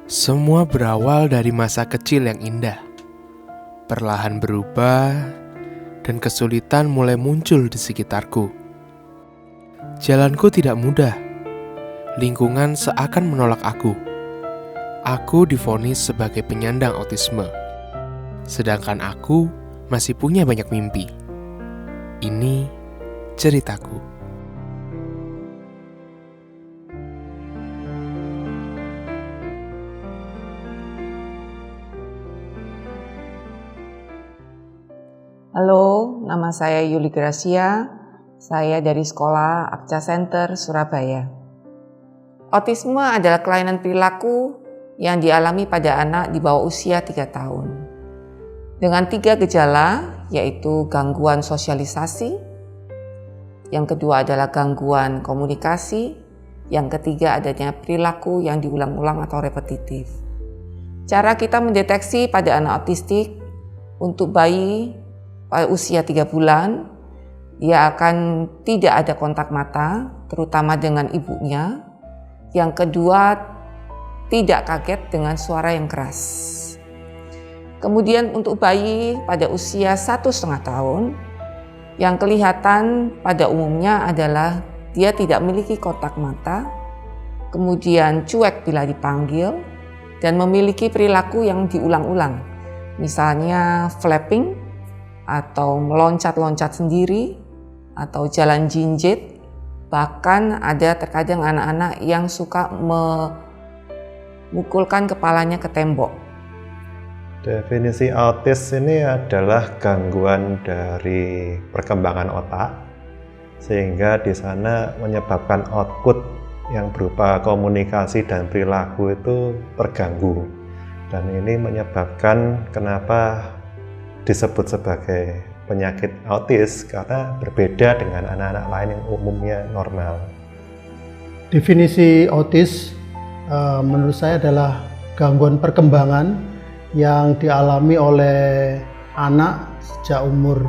Semua berawal dari masa kecil yang indah. Perlahan berubah dan kesulitan mulai muncul di sekitarku. Jalanku tidak mudah. Lingkungan seakan menolak aku. Aku divonis sebagai penyandang autisme. Sedangkan aku masih punya banyak mimpi. Ini ceritaku. Halo, nama saya Yuli Gracia. Saya dari Sekolah Akca Center, Surabaya. Autisme adalah kelainan perilaku yang dialami pada anak di bawah usia 3 tahun. Dengan 3 gejala, yaitu gangguan sosialisasi, yang kedua adalah gangguan komunikasi, yang ketiga adanya perilaku yang diulang-ulang atau repetitif. Cara kita mendeteksi pada anak autistik, untuk bayi pada usia 3 bulan, dia akan tidak ada kontak mata, terutama dengan ibunya. Yang kedua, tidak kaget dengan suara yang keras. Kemudian untuk bayi pada usia 1,5 tahun, yang kelihatan pada umumnya adalah dia tidak memiliki kontak mata, kemudian cuek bila dipanggil, dan memiliki perilaku yang diulang-ulang. Misalnya flapping, atau meloncat-loncat sendiri, atau jalan jinjit. Bahkan ada terkadang anak-anak yang suka memukulkan kepalanya ke tembok. Definisi autis ini adalah gangguan dari perkembangan otak, sehingga di sana menyebabkan output yang berupa komunikasi dan perilaku itu terganggu. Dan ini menyebabkan kenapa disebut sebagai penyakit autis, karena berbeda dengan anak-anak lain yang umumnya normal. Definisi autis menurut saya adalah gangguan perkembangan yang dialami oleh anak sejak umur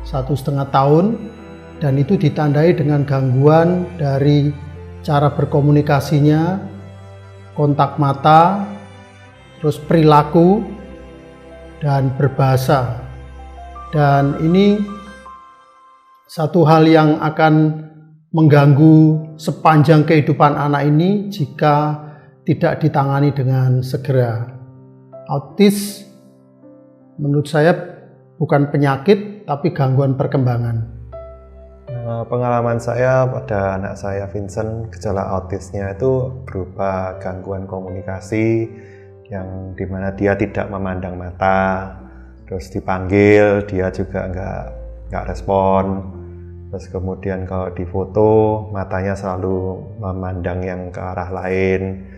1,5 tahun, dan itu ditandai dengan gangguan dari cara berkomunikasinya, kontak mata, terus perilaku, dan berbahasa. Dan ini satu hal yang akan mengganggu sepanjang kehidupan anak ini jika tidak ditangani dengan segera. Autis menurut saya bukan penyakit tapi gangguan perkembangan. Pengalaman saya pada anak saya Vincent, gejala autisnya itu berupa gangguan komunikasi yang dimana dia tidak memandang mata, terus dipanggil dia juga nggak respon, terus kemudian kalau difoto matanya selalu memandang yang ke arah lain,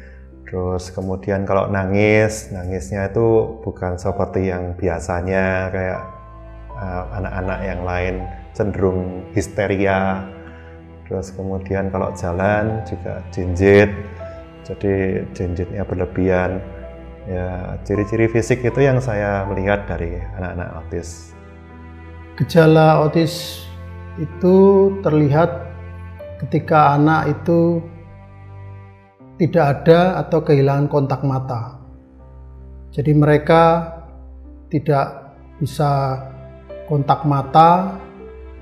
terus kemudian kalau nangisnya itu bukan seperti yang biasanya kayak anak-anak yang lain, cenderung histeria, terus kemudian kalau jalan juga jinjit, jadi jinjitnya berlebihan. Ya, ciri-ciri fisik itu yang saya melihat dari anak-anak autis. Gejala autis itu terlihat ketika anak itu tidak ada atau kehilangan kontak mata. Jadi mereka tidak bisa kontak mata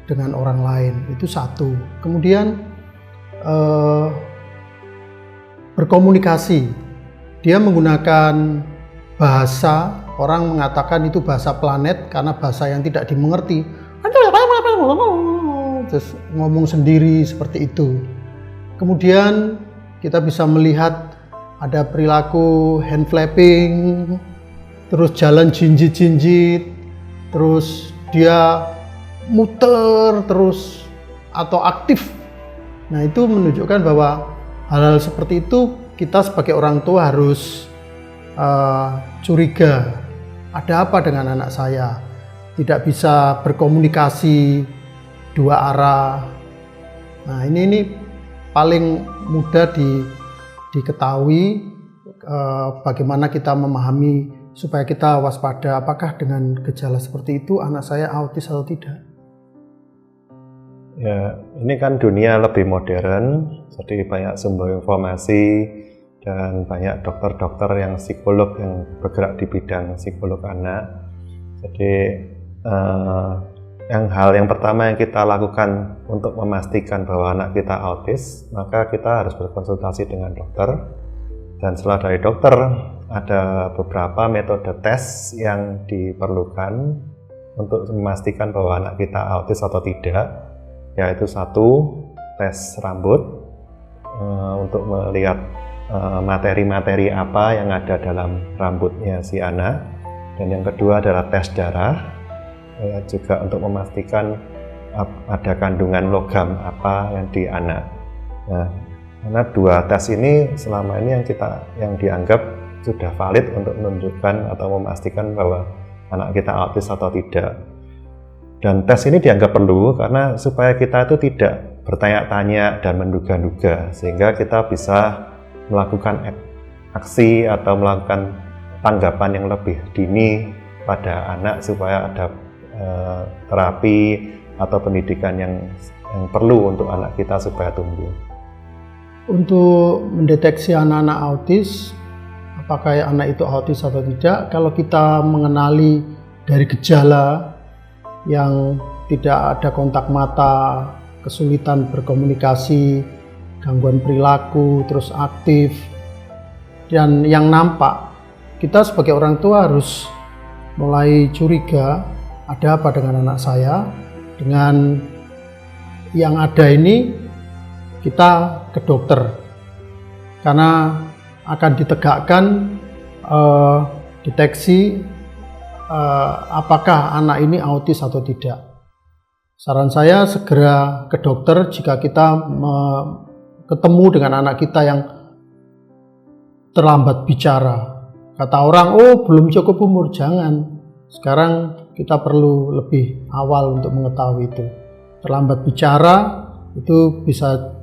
dengan orang lain, itu satu. Kemudian berkomunikasi. Dia menggunakan bahasa, orang mengatakan itu bahasa planet karena bahasa yang tidak dimengerti. Terus ngomong sendiri seperti itu. Kemudian kita bisa melihat ada perilaku hand flapping, terus jalan jinjit-jinjit, terus dia muter terus atau aktif. Nah, itu menunjukkan bahwa hal-hal seperti itu kita sebagai orang tua harus curiga, ada apa dengan anak saya? Tidak bisa berkomunikasi 2 arah. Nah, ini paling mudah diketahui, bagaimana kita memahami supaya kita waspada apakah dengan gejala seperti itu anak saya autis atau tidak. Ya, ini kan dunia lebih modern, jadi banyak sumber informasi, dan banyak dokter-dokter yang psikolog yang bergerak di bidang psikolog anak. Jadi hal yang pertama yang kita lakukan untuk memastikan bahwa anak kita autis, maka kita harus berkonsultasi dengan dokter. Dan setelah dari dokter, ada beberapa metode tes yang diperlukan untuk memastikan bahwa anak kita autis atau tidak, yaitu satu, tes rambut untuk melihat materi-materi apa yang ada dalam rambutnya si anak, dan yang kedua adalah tes darah, juga untuk memastikan ada kandungan logam apa yang di anak. Nah, karena dua tes ini selama ini yang dianggap sudah valid untuk menunjukkan atau memastikan bahwa anak kita autis atau tidak. Dan tes ini dianggap perlu karena supaya kita itu tidak bertanya-tanya dan menduga-duga, sehingga kita bisa melakukan aksi atau melakukan tanggapan yang lebih dini pada anak supaya ada terapi atau pendidikan yang perlu untuk anak kita supaya tumbuh. Untuk mendeteksi anak-anak autis, apakah anak itu autis atau tidak, kalau kita mengenali dari gejala yang tidak ada kontak mata, kesulitan berkomunikasi, gangguan perilaku, terus aktif, dan yang nampak, kita sebagai orang tua harus mulai curiga, ada apa dengan anak saya, dengan yang ada ini kita ke dokter, karena akan ditegakkan deteksi apakah anak ini autis atau tidak. Saran saya segera ke dokter jika kita ketemu dengan anak kita yang terlambat bicara. Kata orang, oh belum cukup umur, jangan. Sekarang kita perlu lebih awal untuk mengetahui itu. Terlambat bicara itu bisa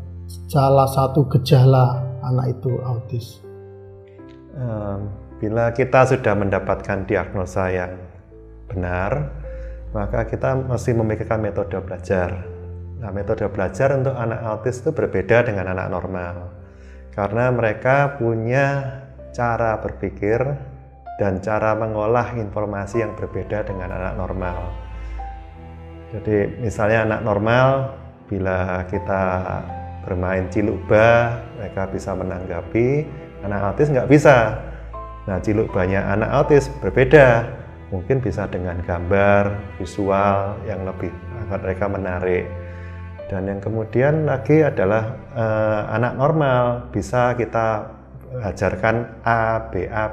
salah satu gejala anak itu autis. Bila kita sudah mendapatkan diagnosa yang benar, maka kita mesti memikirkan metode belajar. Nah, metode belajar untuk anak autis itu berbeda dengan anak normal, karena mereka punya cara berpikir dan cara mengolah informasi yang berbeda dengan anak normal. Jadi misalnya anak normal, bila kita bermain cilukba, mereka bisa menanggapi. Anak autis nggak bisa. Nah, cilukbanya anak autis berbeda. Mungkin bisa dengan gambar, visual yang lebih agar mereka menarik. Dan yang kemudian lagi adalah anak normal, bisa kita ajarkan A, B, A,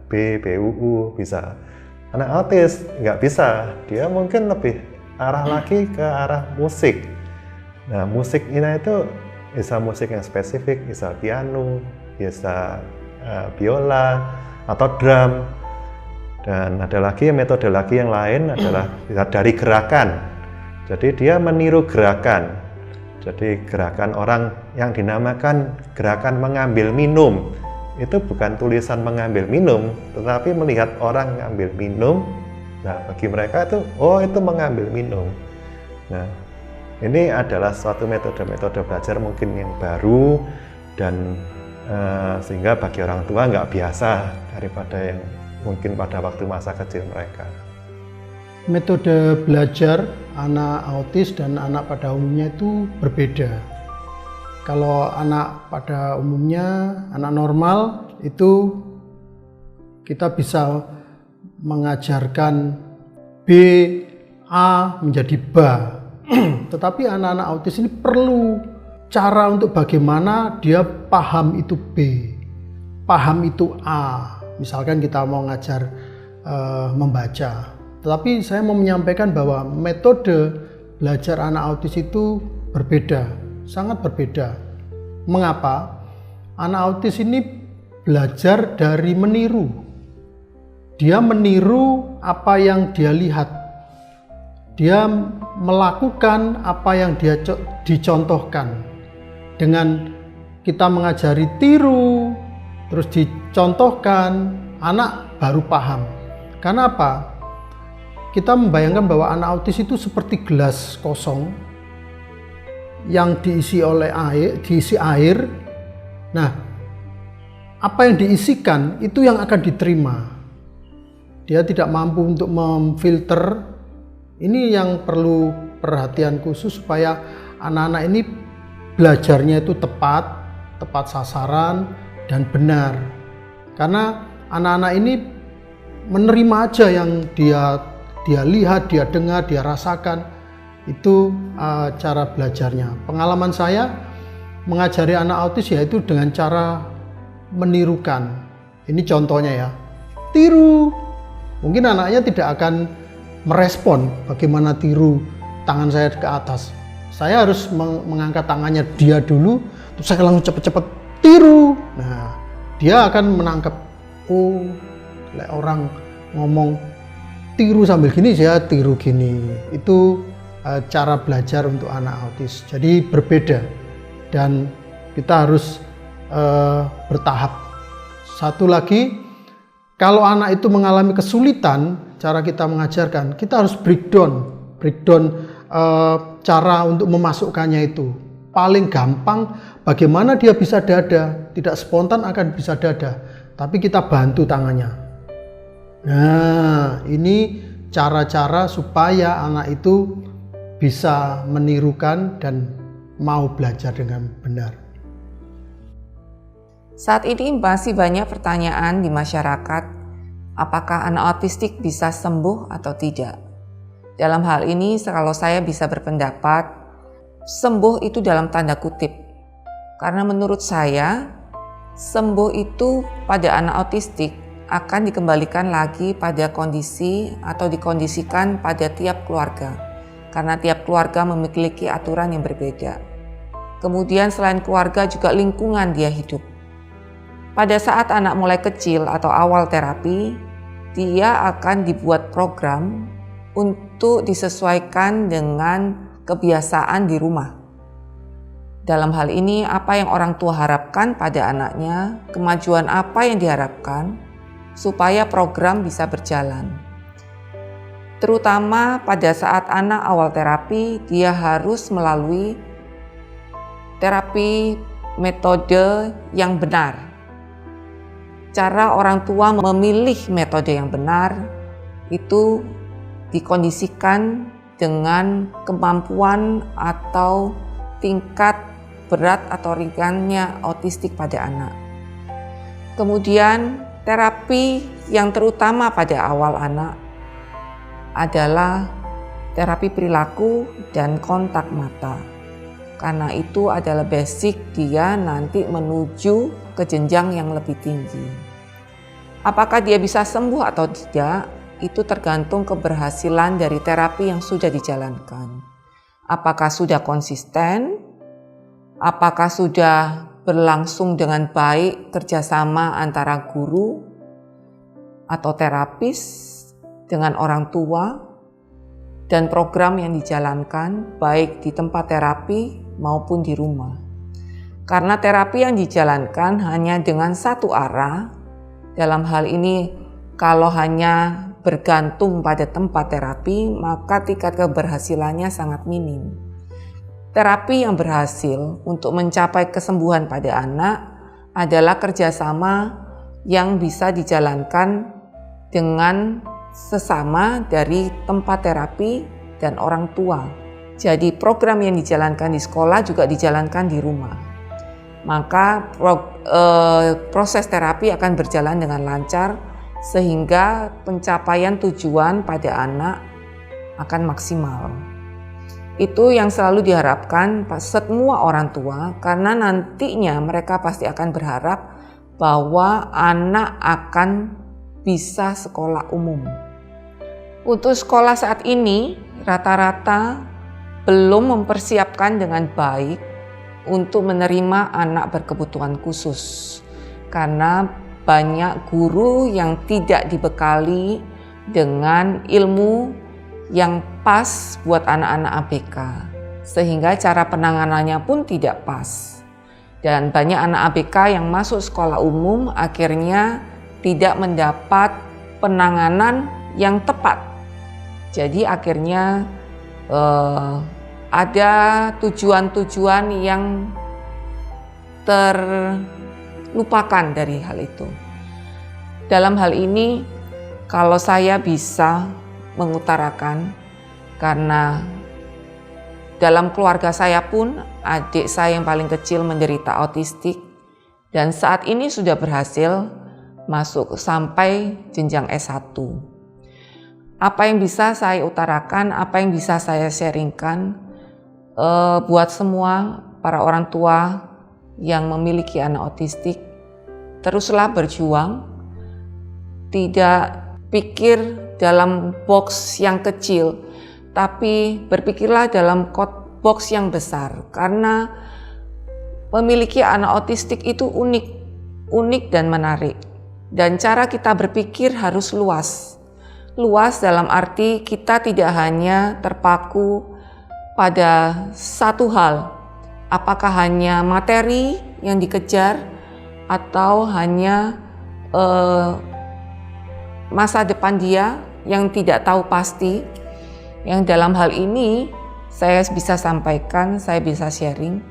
B, B, U, bisa. Anak autis nggak bisa. Dia mungkin lebih arah lagi ke arah musik. Nah, musik ini itu bisa musik yang spesifik, bisa piano, bisa biola atau drum. Dan ada lagi metode lagi yang lain adalah dari gerakan. Jadi dia meniru gerakan. Jadi gerakan orang yang dinamakan gerakan mengambil minum. Itu bukan tulisan mengambil minum, tetapi melihat orang mengambil minum. Nah, bagi mereka itu, oh itu mengambil minum. Nah, ini adalah suatu metode-metode belajar mungkin yang baru dan sehingga bagi orang tua nggak biasa daripada yang mungkin pada waktu masa kecil mereka. Metode belajar anak autis dan anak pada umumnya itu berbeda. Kalau anak pada umumnya, anak normal itu kita bisa mengajarkan B, A menjadi ba. Tetapi anak-anak autis ini perlu cara untuk bagaimana dia paham itu B, paham itu A. Misalkan kita mau ngajar membaca. Tetapi saya mau menyampaikan bahwa metode belajar anak autis itu berbeda, sangat berbeda. Mengapa? Anak autis ini belajar dari meniru. Dia meniru apa yang dia lihat. Dia melakukan apa yang dia dicontohkan. Dengan kita mengajari tiru, terus dicontohkan, anak baru paham. Karena apa? Kita membayangkan bahwa anak autis itu seperti gelas kosong yang diisi oleh air, diisi air. Nah, apa yang diisikan itu yang akan diterima. Dia tidak mampu untuk memfilter. Ini yang perlu perhatian khusus supaya anak-anak ini belajarnya itu tepat sasaran dan benar. Karena anak-anak ini menerima aja yang dia lihat, dia dengar, dia rasakan. Itu cara belajarnya. Pengalaman saya mengajari anak autis yaitu dengan cara menirukan. Ini contohnya ya. Tiru. Mungkin anaknya tidak akan merespon bagaimana tiru tangan saya ke atas. Saya harus mengangkat tangannya dia dulu, terus saya langsung cepet-cepet tiru. Nah, dia akan menangkap, oh, orang ngomong tiru sambil gini, saya tiru gini. Itu cara belajar untuk anak autis. Jadi berbeda dan kita harus bertahap. Satu lagi, kalau anak itu mengalami kesulitan, cara kita mengajarkan, kita harus breakdown cara untuk memasukkannya itu. Paling gampang bagaimana dia bisa dada, tidak spontan akan bisa dada, tapi kita bantu tangannya. Nah, ini cara-cara supaya anak itu bisa menirukan dan mau belajar dengan benar. Saat ini masih banyak pertanyaan di masyarakat, apakah anak autistik bisa sembuh atau tidak? Dalam hal ini, kalau saya bisa berpendapat, sembuh itu dalam tanda kutip. Karena menurut saya, sembuh itu pada anak autistik akan dikembalikan lagi pada kondisi atau dikondisikan pada tiap keluarga. Karena tiap keluarga memiliki aturan yang berbeda. Kemudian selain keluarga juga lingkungan dia hidup. Pada saat anak mulai kecil atau awal terapi, dia akan dibuat program untuk disesuaikan dengan kebiasaan di rumah. Dalam hal ini, apa yang orang tua harapkan pada anaknya, kemajuan apa yang diharapkan, supaya program bisa berjalan. Terutama pada saat anak awal terapi, dia harus melalui terapi metode yang benar. Cara orang tua memilih metode yang benar itu dikondisikan dengan kemampuan atau tingkat berat atau ringannya autistik pada anak. Kemudian terapi yang terutama pada awal anak adalah terapi perilaku dan kontak mata. Karena itu adalah basic dia nanti menuju ke jenjang yang lebih tinggi. Apakah dia bisa sembuh atau tidak? Itu tergantung keberhasilan dari terapi yang sudah dijalankan. Apakah sudah konsisten? Apakah sudah berlangsung dengan baik kerjasama antara guru atau terapis dengan orang tua dan program yang dijalankan baik di tempat terapi maupun di rumah. Karena terapi yang dijalankan hanya dengan satu arah, dalam hal ini kalau hanya bergantung pada tempat terapi, maka tingkat keberhasilannya sangat minim. Terapi yang berhasil untuk mencapai kesembuhan pada anak adalah kerjasama yang bisa dijalankan dengan sesama dari tempat terapi dan orang tua. Jadi program yang dijalankan di sekolah juga dijalankan di rumah. Maka proses terapi akan berjalan dengan lancar sehingga pencapaian tujuan pada anak akan maksimal. Itu yang selalu diharapkan semua orang tua, karena nantinya mereka pasti akan berharap bahwa anak akan bisa sekolah umum. Untuk sekolah saat ini rata-rata belum mempersiapkan dengan baik untuk menerima anak berkebutuhan khusus, karena banyak guru yang tidak dibekali dengan ilmu yang pas buat anak-anak ABK, sehingga cara penanganannya pun tidak pas. Dan banyak anak ABK yang masuk sekolah umum akhirnya tidak mendapat penanganan yang tepat. Jadi akhirnya ada tujuan-tujuan yang lupakan dari hal itu. Dalam hal ini, kalau saya bisa mengutarakan, karena dalam keluarga saya pun adik saya yang paling kecil menderita autistik dan saat ini sudah berhasil masuk sampai jenjang S1. Apa yang bisa saya utarakan, apa yang bisa saya sharingkan buat semua para orang tua yang memiliki anak autistik, teruslah berjuang. Tidak pikir dalam box yang kecil, tapi berpikirlah dalam box yang besar. Karena memiliki anak autistik itu unik dan menarik. Dan cara kita berpikir harus luas. Luas dalam arti kita tidak hanya terpaku pada satu hal. Apakah hanya materi yang dikejar atau hanya masa depan dia yang tidak tahu pasti. Yang dalam hal ini saya bisa sampaikan, saya bisa sharing,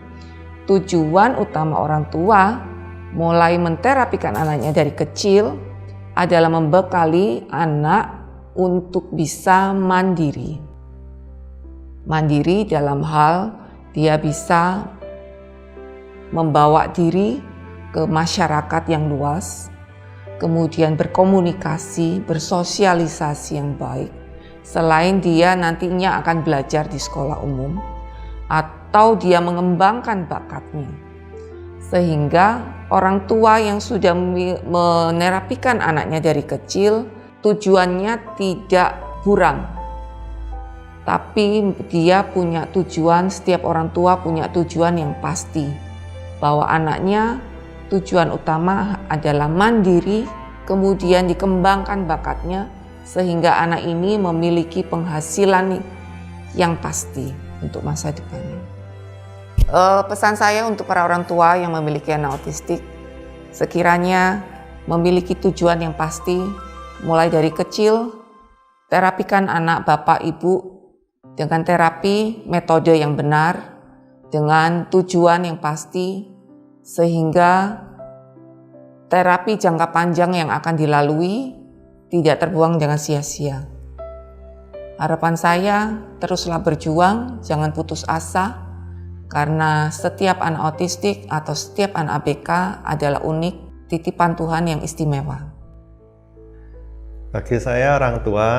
tujuan utama orang tua mulai menterapikan anaknya dari kecil adalah membekali anak untuk bisa mandiri. Mandiri dalam hal dia bisa membawa diri ke masyarakat yang luas, kemudian berkomunikasi, bersosialisasi yang baik. Selain dia nantinya akan belajar di sekolah umum atau dia mengembangkan bakatnya. Sehingga orang tua yang sudah menerapikan anaknya dari kecil, tujuannya tidak buram. Tapi dia punya tujuan, setiap orang tua punya tujuan yang pasti. Bahwa anaknya tujuan utama adalah mandiri, kemudian dikembangkan bakatnya sehingga anak ini memiliki penghasilan yang pasti untuk masa depannya. Pesan saya untuk para orang tua yang memiliki anak autistik, sekiranya memiliki tujuan yang pasti, mulai dari kecil, terapikan anak bapak ibu dengan terapi metode yang benar, dengan tujuan yang pasti, sehingga terapi jangka panjang yang akan dilalui tidak terbuang dengan sia-sia. Harapan saya, teruslah berjuang, jangan putus asa, karena setiap anak autistik atau setiap anak ABK adalah unik, titipan Tuhan yang istimewa. Bagi saya orang tua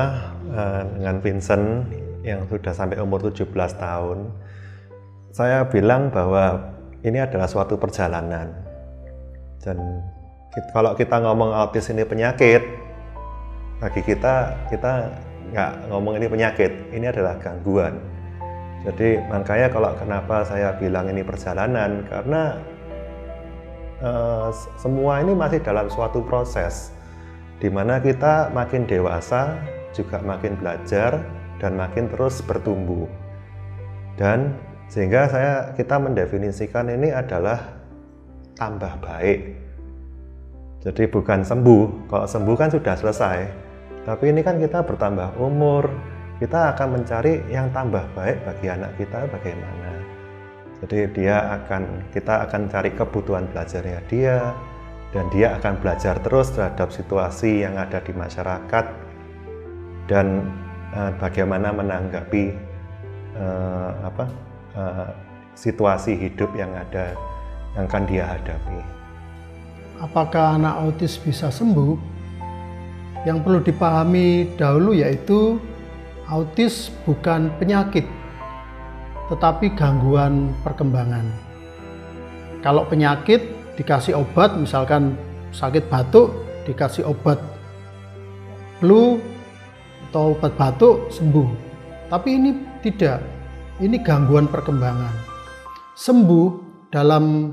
dengan Vincent yang sudah sampai umur 17 tahun, saya bilang bahwa ini adalah suatu perjalanan. Dan kalau kita ngomong autis ini penyakit, bagi kita nggak ngomong ini penyakit, ini adalah gangguan. Jadi makanya kalau kenapa saya bilang ini perjalanan, karena semua ini masih dalam suatu proses di mana kita makin dewasa juga makin belajar dan makin terus bertumbuh. Dan sehingga kita mendefinisikan ini adalah tambah baik. Jadi bukan sembuh. Kalau sembuh kan sudah selesai. Tapi ini kan kita bertambah umur, kita akan mencari yang tambah baik bagi anak kita bagaimana. Jadi kita akan cari kebutuhan belajarnya dia, dan dia akan belajar terus terhadap situasi yang ada di masyarakat dan bagaimana menanggapi situasi hidup yang akan dia hadapi. Apakah anak autis bisa sembuh? Yang perlu dipahami dahulu yaitu autis bukan penyakit, tetapi gangguan perkembangan. Kalau penyakit dikasih obat, misalkan sakit batuk dikasih obat flu atau obat batuk sembuh. Tapi ini tidak, ini gangguan perkembangan. Sembuh dalam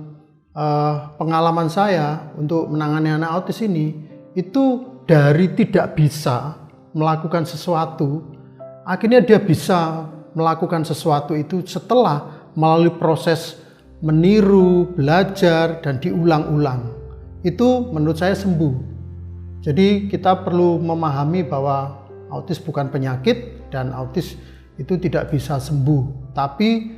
pengalaman saya untuk menangani anak autis ini, itu dari tidak bisa melakukan sesuatu, akhirnya dia bisa melakukan sesuatu itu setelah melalui proses meniru, belajar, dan diulang-ulang. Itu menurut saya sembuh. Jadi kita perlu memahami bahwa autis bukan penyakit dan autis itu tidak bisa sembuh, tapi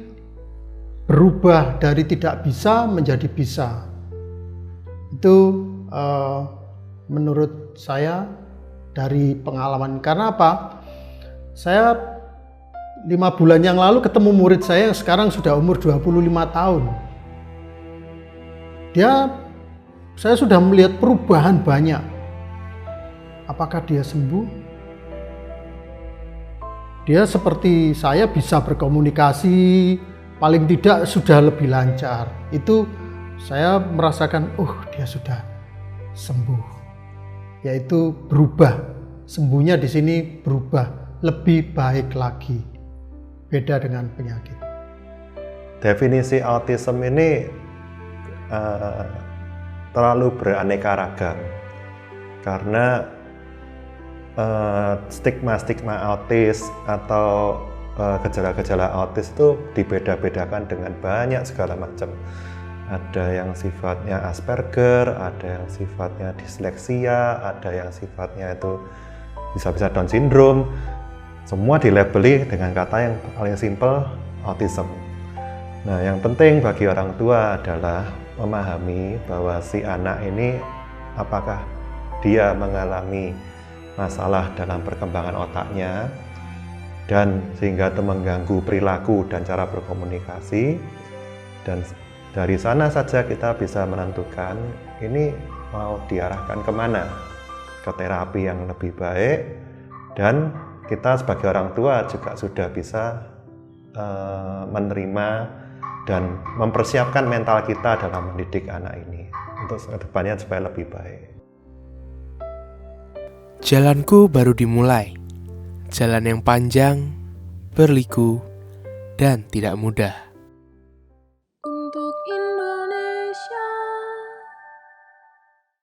berubah dari tidak bisa menjadi bisa. Itu menurut saya dari pengalaman. Karena apa? Saya 5 bulan yang lalu ketemu murid saya yang sekarang sudah umur 25 tahun. Saya sudah melihat perubahan banyak. Apakah dia sembuh? Dia seperti saya bisa berkomunikasi, paling tidak sudah lebih lancar. Itu saya merasakan, dia sudah sembuh. Yaitu berubah. Sembuhnya di sini berubah, lebih baik lagi. Beda dengan penyakit. Definisi autism ini terlalu beraneka ragam karena stigma autis atau gejala-gejala autis itu dibeda-bedakan dengan banyak segala macam. Ada yang sifatnya Asperger, ada yang sifatnya disleksia, ada yang sifatnya itu bisa-bisa Down syndrome. Semua dilabeli dengan kata yang paling simpel, autism. Nah, yang penting bagi orang tua adalah memahami bahwa si anak ini apakah dia mengalami masalah dalam perkembangan otaknya dan sehingga itu mengganggu perilaku dan cara berkomunikasi, dan dari sana saja kita bisa menentukan ini mau diarahkan kemana, ke terapi yang lebih baik, dan kita sebagai orang tua juga sudah bisa menerima dan mempersiapkan mental kita dalam mendidik anak ini untuk kedepannya supaya lebih baik. Jalanku baru dimulai, jalan yang panjang, berliku, dan tidak mudah.